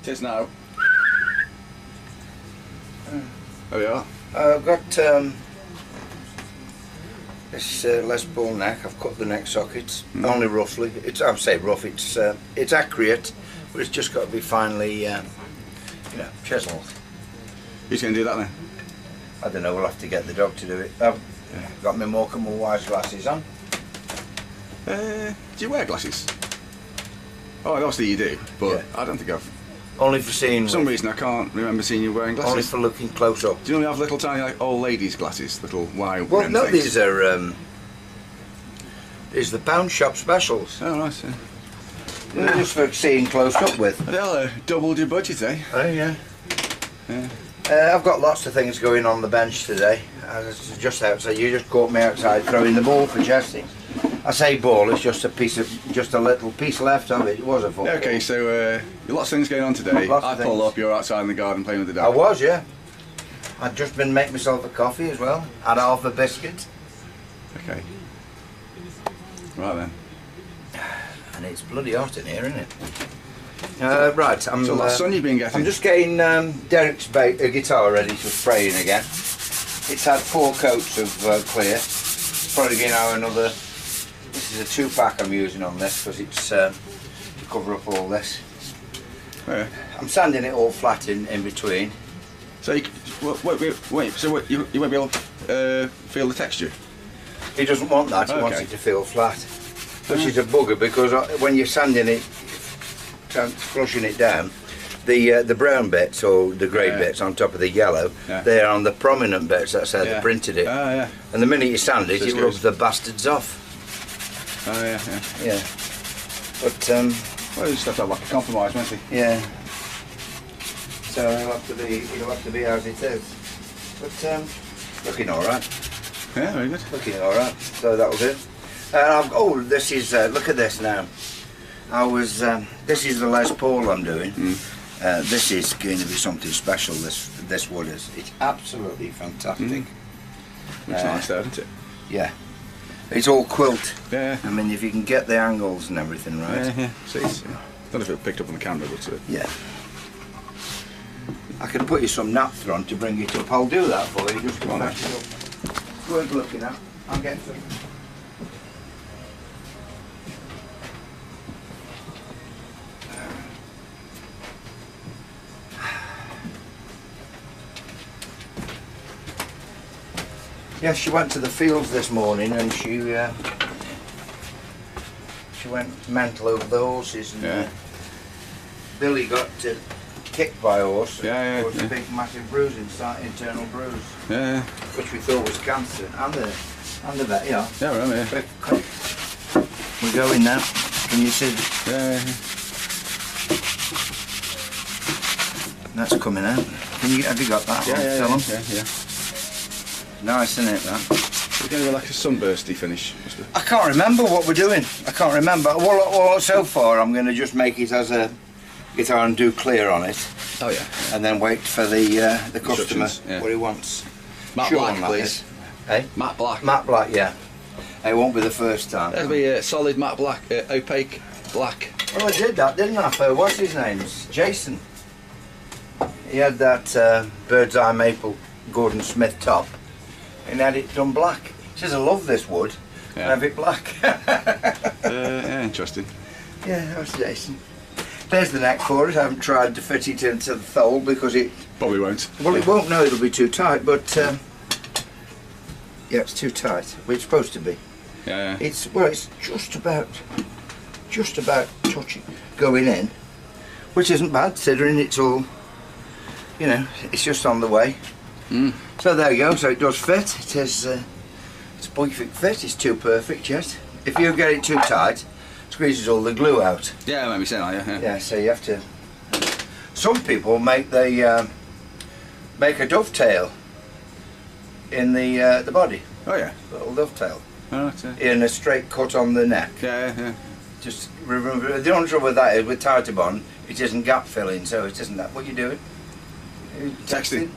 It is now. There we are. I've got this Les Paul neck. I've cut the neck sockets, only roughly. I'd say rough. It's accurate, but it's just got to be finely, chiseled. Who's going to do that then? I don't know. We'll have to get the dog to do it. I've got my Morecambe and Wise glasses on. Do you wear glasses? Oh, obviously you do, but Yeah. I don't think I've. Only for seeing. For some reason, I can't remember seeing you wearing glasses. Only for looking close up. Do you normally have little tiny like old ladies' glasses, little wide? Well, no, these are the pound shop specials. Oh, nice. Yeah. They're just for seeing close up with. They'll doubled your budget, eh? Oh yeah. Yeah. I've got lots of things going on the bench today. I was just outside. You just caught me outside throwing the ball for Jessie. I say ball. It's just a little piece left of it. It was a football. Okay, so lots of things going on today. I pull up. You're outside in the garden playing with the dog. I was, yeah. I'd just been making myself a coffee as well. Had half a biscuit. Okay. Right then. And it's bloody hot in here, isn't it? Right, So a lot of sun you've been getting. I'm just getting Derek's guitar ready for spraying again. It's had 4 coats of clear. It's probably going to have another. This is a 2-pack I'm using on this because it's to cover up all this. Oh, yeah. I'm sanding it all flat in between. So you, wait. So you won't be able to feel the texture? He doesn't want that. He wants it to feel flat, which is a bugger because when you're sanding it, flushing it down, the brown bits or the grey bits on top of the yellow, they're on the prominent bits. That's how they printed it. Oh, yeah. And the minute you sand it, it rubs the bastards off. Oh yeah. Yeah. But well, you just have to have like a compromise, won't you? yeah. So it'll have to be as it is. But looking all right. Yeah, very good. Looking all right. So that'll do. Oh, this is look at this now. This is the Les Paul I'm doing. This is going to be something special. This wood is. It's absolutely fantastic. Looks nice there, doesn't it? Yeah. It's all quilt. Yeah. I mean, if you can get the angles and everything right. Yeah. See, I don't know if it picked up on the camera, but yeah. I can put you some naphtha on to bring it up. I'll do that for you. Just to match it up. It's worth looking at. I'll get some. Yeah, she went to the fields this morning and she went mental over the horses and Billy got kicked by a horse. Yeah. It was a big massive bruise internal bruise. Yeah. Which we thought was cancer. And the vet, yeah. Yeah, right, yeah. Quick. We're going now. Can you see? Yeah. That's coming out. Have you got that? Yeah. Nice, isn't it, that? We're going to go like a sunbursty finish. I can't remember what we're doing. I can't remember. Well, so far I'm going to just make it as a guitar and do clear on it. Oh yeah. And then wait for the customer what he wants. Matte black, please. Hey? Matte black. Matte black, yeah. It won't be the first time. It'll be a solid matte black, opaque black. Well, I did that, didn't I? For what's his name? Jason. He had that bird's eye maple Gordon Smith top. And had it done black. He says, I love this wood. And have it black. Yeah, interesting. Yeah, that's Jason. There's the neck for it. I haven't tried to fit it into the thole because it... Probably won't. Well, it won't. No, it'll be too tight, but... yeah, it's too tight. Well, it's supposed to be. Yeah. It's just about touching, going in, which isn't bad considering it's all, it's just on the way. So there you go. So it does fit. It is. It's a perfect fit. It's too perfect yet. If you get it too tight, it squeezes all the glue out. Yeah, maybe say that. Yeah. Yeah. So you have to. Some people make make a dovetail in the body. Oh yeah. Little dovetail. Oh, that's it. In a straight cut on the neck. Yeah. Just remember, the only trouble with that is with Titebond, it isn't gap filling, so it isn't that. What you doing? Texting.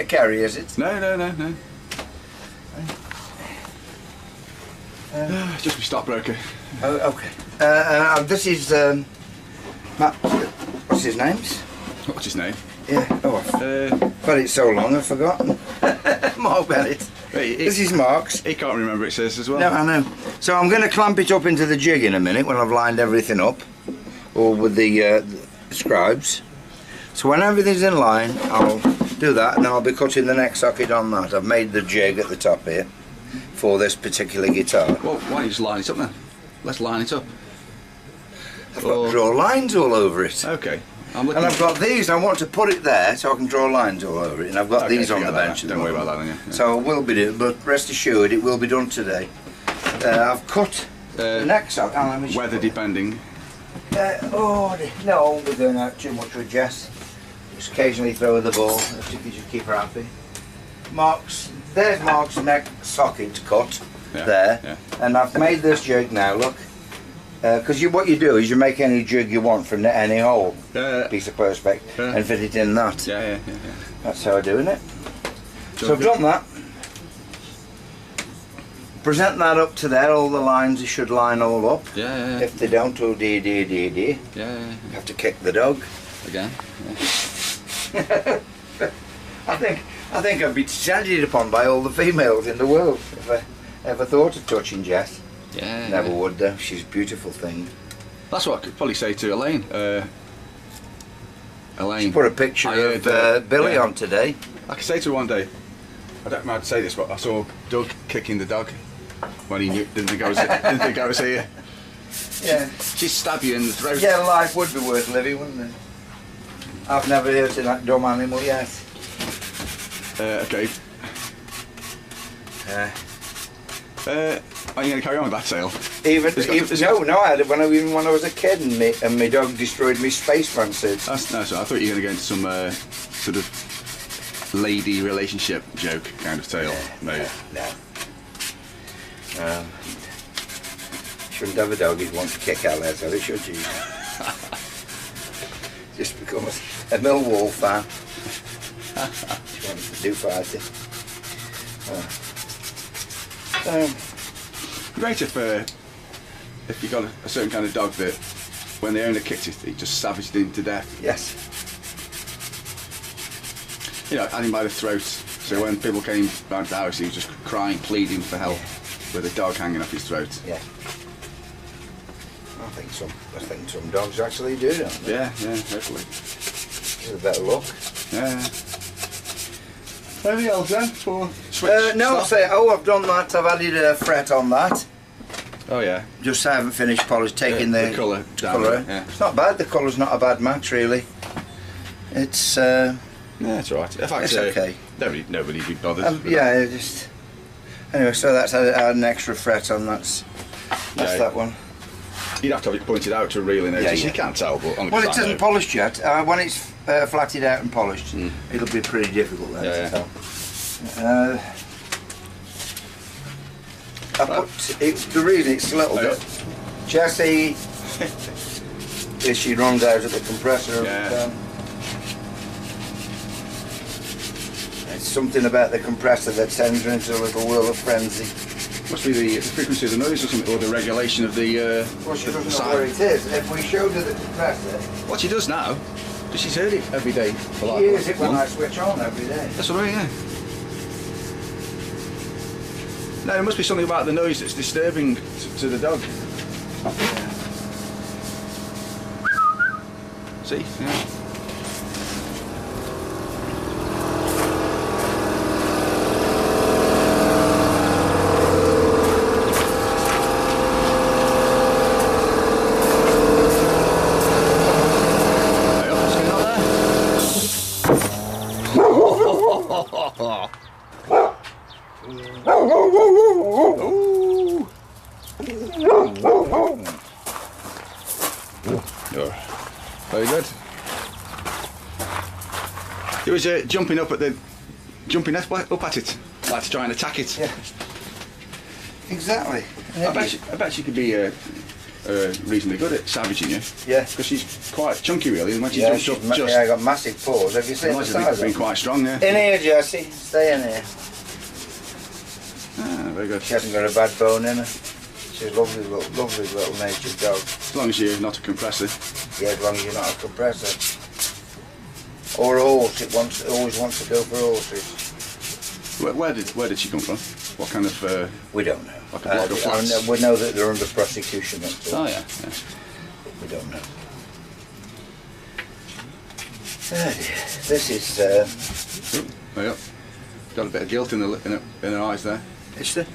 Kerry, is it? No. Just be stockbroker. Oh, okay. This is Matt. What's his name? What's his name? Yeah. Oh, I've had it so long I've forgotten. Mark Bennett. This is Mark's. He can't remember it says as well. No, I know. So I'm going to clamp it up into the jig in a minute when I've lined everything up, or with the scribes. So when everything's in line, I'll do that, and I'll be cutting the neck socket on that. I've made the jig at the top here for this particular guitar. Well, why don't you just line it up then? Let's line it up. I've got to draw lines all over it. Okay. And I've got these, I want to put it there so I can draw lines all over it, and I've got these on the bench. Don't worry about that then, yeah. So I will be doing, but rest assured it will be done today. I've cut the neck socket. Weather depending. No, I won't be going out too much with Jess. Just occasionally throw her the ball, if you could just keep her happy. There's Mark's neck socket cut there, and I've made this jig now, look. Because what you do is you make any jig you want from any hole, piece of perspex, and fit it in that. Yeah. That's how I'm doing it. So I've done that. Present that up to there, all the lines should line all up. Yeah. If they don't, oh dear. Yeah. You have to kick the dog. Again. Yeah. I think I'd be decided upon by all the females in the world if I ever thought of touching Jess. Yeah. Never would though. She's a beautiful thing. That's what I could probably say to Elaine. Elaine. She put a picture of Billy on today. I could say to her one day, I don't know how to say this, but I saw Doug kicking the dog when he didn't think I was here. Yeah. She'd stab you in the throat. Yeah, life would be worth living, wouldn't it? I've never hurt that dumb animal yet. Okay. Are you going to carry on with that sale? No, I had it when I was a kid, and my dog destroyed my spaceman suit. No, so I thought you were going to go into some sort of lady relationship joke kind of tale. No. Shouldn't have a dog who'd want to kick our legs out, should you? Just because a Millwall fan. She wanted to do fighting. Great if you got a certain kind of dog that when the owner kicked it, it just savaged him to death. Yes. You know, had him by the throat. So when people came round the house, he was just crying, pleading for help, with a dog hanging off his throat. Yeah. I think some dogs actually do, don't they? Yeah, hopefully. With a better look. Yeah. Anything else then? I've done that. I've added a fret on that. Oh yeah. Just I haven't finished taking the colour down. Yeah. It's not bad. The colour's not a bad match really. It's yeah, it's alright. In fact, it's okay. Nobody be bothered. Anyway, so that's add an extra fret on. That's that one. You'd have to have it pointed out to really notice. You can't tell, but well, it isn't polished yet. When it's flatted out and polished, it'll be pretty difficult then to tell. The reason it's a little bit. Jessie, she runs out of the compressor. It's something about the compressor that sends her into a little whirl of frenzy. Must be the frequency of the noise or something, or the regulation of the. Well, she doesn't know where it is. If we showed her the compressor. What she does now, because she's heard it every day for like. She hears it when I switch on every day. That's what I mean, yeah. No, there must be something about the noise that's disturbing to the dog. Yeah. See? Yeah. Very good. It was jumping up at it, like to try and attack it. Yeah. Exactly. I bet she could be reasonably good at savaging you. Yeah. Because she's quite chunky, really. And when she jumps up, I got massive paws. Have you seen the size? She's been quite strong, yeah. In here, Jessie. Stay in here. Ah, very good. She hasn't got a bad bone in her. She's a lovely little natured dog. As long as you're not a compressor. Yeah, as long as you're not a compressor. Or a horse. It always wants to go for horses. Where did she come from? What kind of? We don't know. Like a block of flats? We know that they're under prosecution. That's all. Oh yeah. But we don't know. This is. Oh, yeah. Got a bit of guilt in her eyes there. Is there?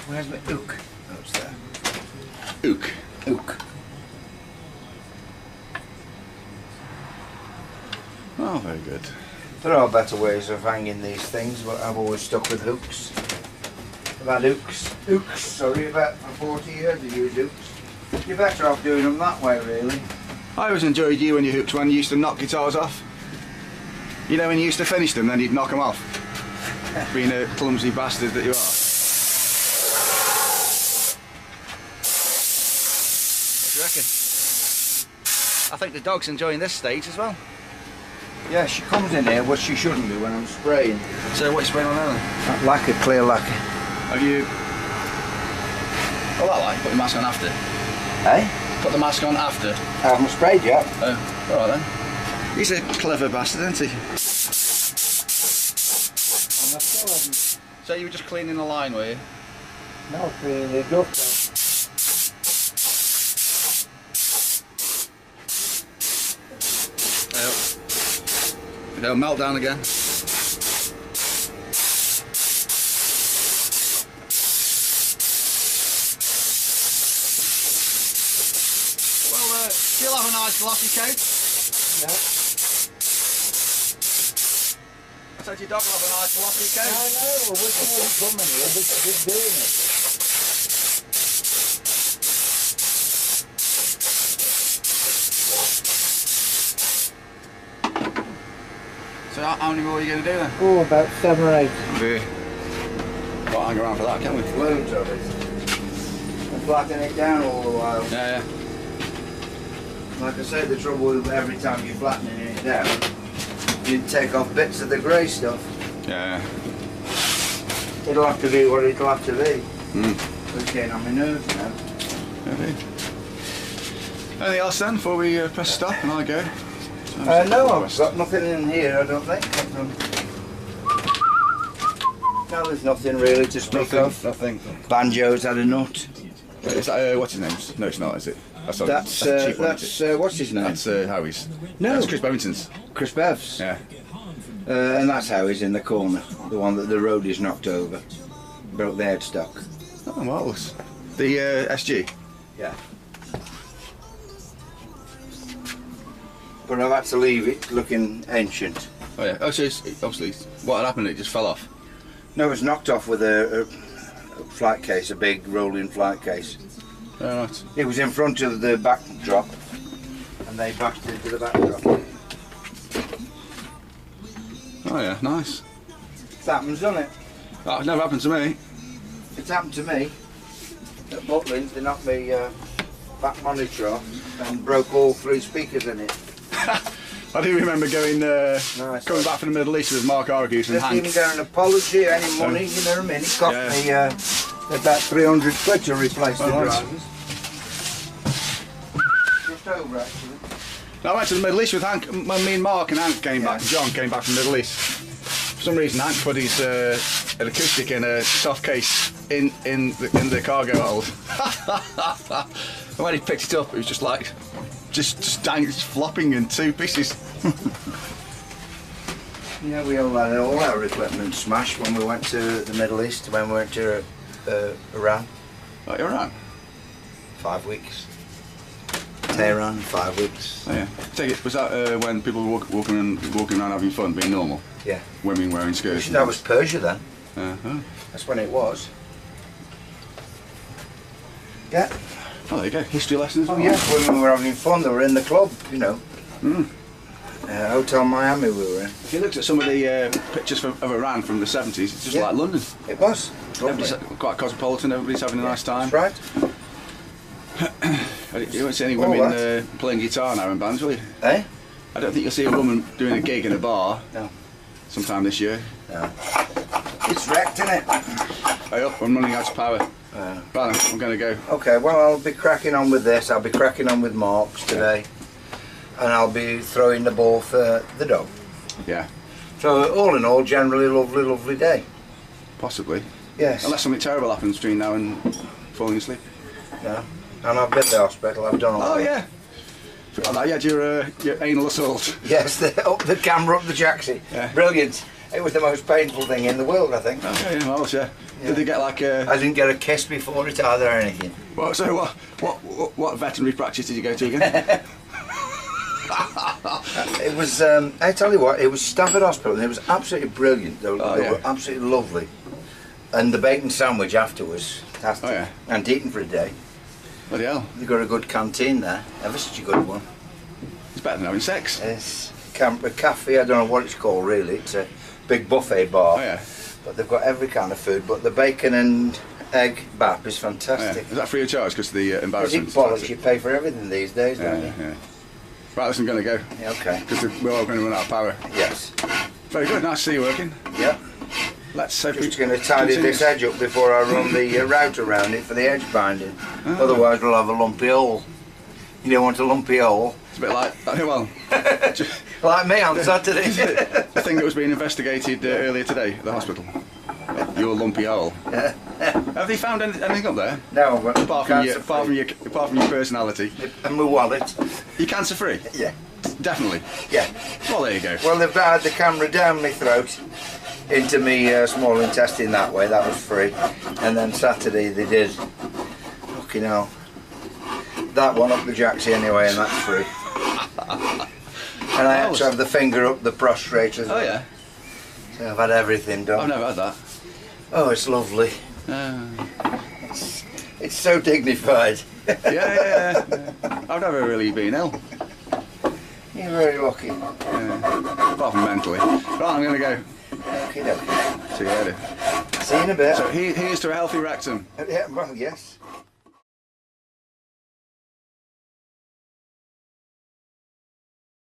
Where's my ook? Oh, it's there. Ook. Ook. Oh, very good. There are better ways of hanging these things, but I've always stuck with hooks. I've had hooks, sorry, about for 40 years I've used hooks. You're better off doing them that way, really. I always enjoyed you and your hooks when you used to knock guitars off. You know, when you used to finish them, then you'd knock them off. Being a clumsy bastard that you are. What do you reckon? I think the dog's enjoying this stage as well. Yeah, she comes in here, what she shouldn't do when I'm spraying. So what are you spraying on now then? That lacquer, clear lacquer. Have you... Oh, I like, put the mask on after. Eh? Put the mask on after. I haven't sprayed yet. Oh, alright then. He's a clever bastard, isn't he? And I still haven't. So you were just cleaning the line, were you? No, cleaning the duct. It'll melt down again. Well, she'll have a nice glossy coat. No. I said your dog will have a nice glossy coat. I know, well, we're coming here, we're doing it. So how many more are you going to do then? Oh, about 7 or 8. Yeah. Can't hang around for that, can we? Loads of it. And flatten it down all the while. Yeah, Like I say, the trouble with every time you're flattening it down, you take off bits of the grey stuff. yeah. It'll have to be what it'll have to be. Mm. It's getting on my nerves now. Okay. Anything else then before we press stop and I go? No, I've got nothing in here, I don't think. No, there's nothing really to speak of. Nothing. Banjo's had a nut. Is that, what's his name? No, it's not, is it? That's cheap one, is it? what's his name? That's Howie's. No. That's Chris Bevington's. Chris Bev's. Yeah. And that's Howie's in the corner. The one that the roadies knocked over. Broke the headstock. Oh, marvellous. The SG? Yeah. But I've had to leave it looking ancient. Oh yeah. Oh, so it's, obviously, what had happened? It just fell off. No, it was knocked off with a flight case, a big rolling flight case. Oh, right. It was in front of the backdrop, and they bashed into the backdrop. Oh yeah, nice. It happens, doesn't it? That never happened to me. It's happened to me. At Butlins, they knocked me back monitor off and broke all 3 speakers in it. I do remember going coming back from the Middle East with Mark Argus and Just Hank. even get an apology or any money, you know what I mean? It cost me about 300 quid to replace the drivers. Just over actually. I went to the Middle East with Hank. Me and Mark and Hank came back. John came back from the Middle East. For some reason, Hank put his an acoustic in a soft case in the cargo hold. And when he picked it up, it was just like just flopping in 2 pieces. Yeah, we all had all our equipment smashed when we went to the Middle East, when we went to Iran. Oh, you're right. 5 weeks. Tehran, 5 weeks. Oh, yeah. Take it. Was that when people were walking around having fun, being normal? Yeah. Women wearing skirts. That was Persia then. Oh. That's when it was. Yeah. Oh, there you go. History lessons. Oh yes, women were having fun. They were in the club, you know. Hotel Miami we were in. If you looked at some of the pictures of Iran from the 70s, it's just like London. It was. Everybody's quite cosmopolitan. Everybody's having a nice time. That's right. You won't see any women playing guitar now in bands, will you? Eh? I don't think you'll see a woman doing a gig in a bar. No. Sometime this year. No. It's wrecked, isn't it? Hey up, I'm running out of power. Right, I'm going to go. Okay, well I'll be cracking on with this. I'll be cracking on with Mark's today. and I'll be throwing the ball for the dog. Yeah. So all in all, generally lovely day. Possibly. Yes. Unless something terrible happens between now and falling asleep. Yeah. And I've been to the hospital. I've done all that. Oh yeah. Forgot that. You had your anal assault. Yes. Up the camera, up the Jaxie. Yeah. Brilliant. It was the most painful thing in the world, I think. Okay, well, yeah. Did they get like a... I didn't get a kiss before it either or anything. Well, so what veterinary practice did you go to again? It was, I tell you what, it was Stafford Hospital and it was absolutely brilliant. They were absolutely lovely. And the bacon sandwich afterwards, fantastic. Oh, yeah. And eaten for a day. Bloody hell. They've got a good canteen there, ever such a good one. It's better than having sex. It's a cafe, I don't know what it's called really, it's a big buffet bar. Oh yeah. But they've got every kind of food, but the bacon and egg bap is fantastic. Yeah. Is that free of charge because of the embarrassment? Is it bollocks? You pay for everything these days, don't you? Yeah. Right, listen, I'm going to go. Yeah, okay. Because we're all going to run out of power. Yes. Very good, nice to see you working. Yeah. Let's hope Just going to tidy this edge up before I run the route around it for the edge binding. Otherwise we'll have a lumpy hole. You don't want a lumpy hole. It's a bit like, well... like me on Saturday. The thing that was being investigated earlier today at the hospital. Your lumpy hole. Have they found anything up there? No, but apart from your personality. And my wallet. You're cancer free? Yeah. Definitely? Yeah. Well, there you go. Well, they've had the camera down my throat into my small intestine that way, that was free. And then Saturday they did, fucking hell, that one up the Jaxie anyway, and that's free. And I had to have the finger up the prostrate as well. Oh yeah. So I've had everything done. I've never had that. Oh, it's lovely. It's so dignified. Yeah. I've never really been ill. You're very lucky. Apart from mentally. Right, I'm going to go. Okay. See you later. See you in a bit. So here's to a healthy rectum. Yeah, well, yes.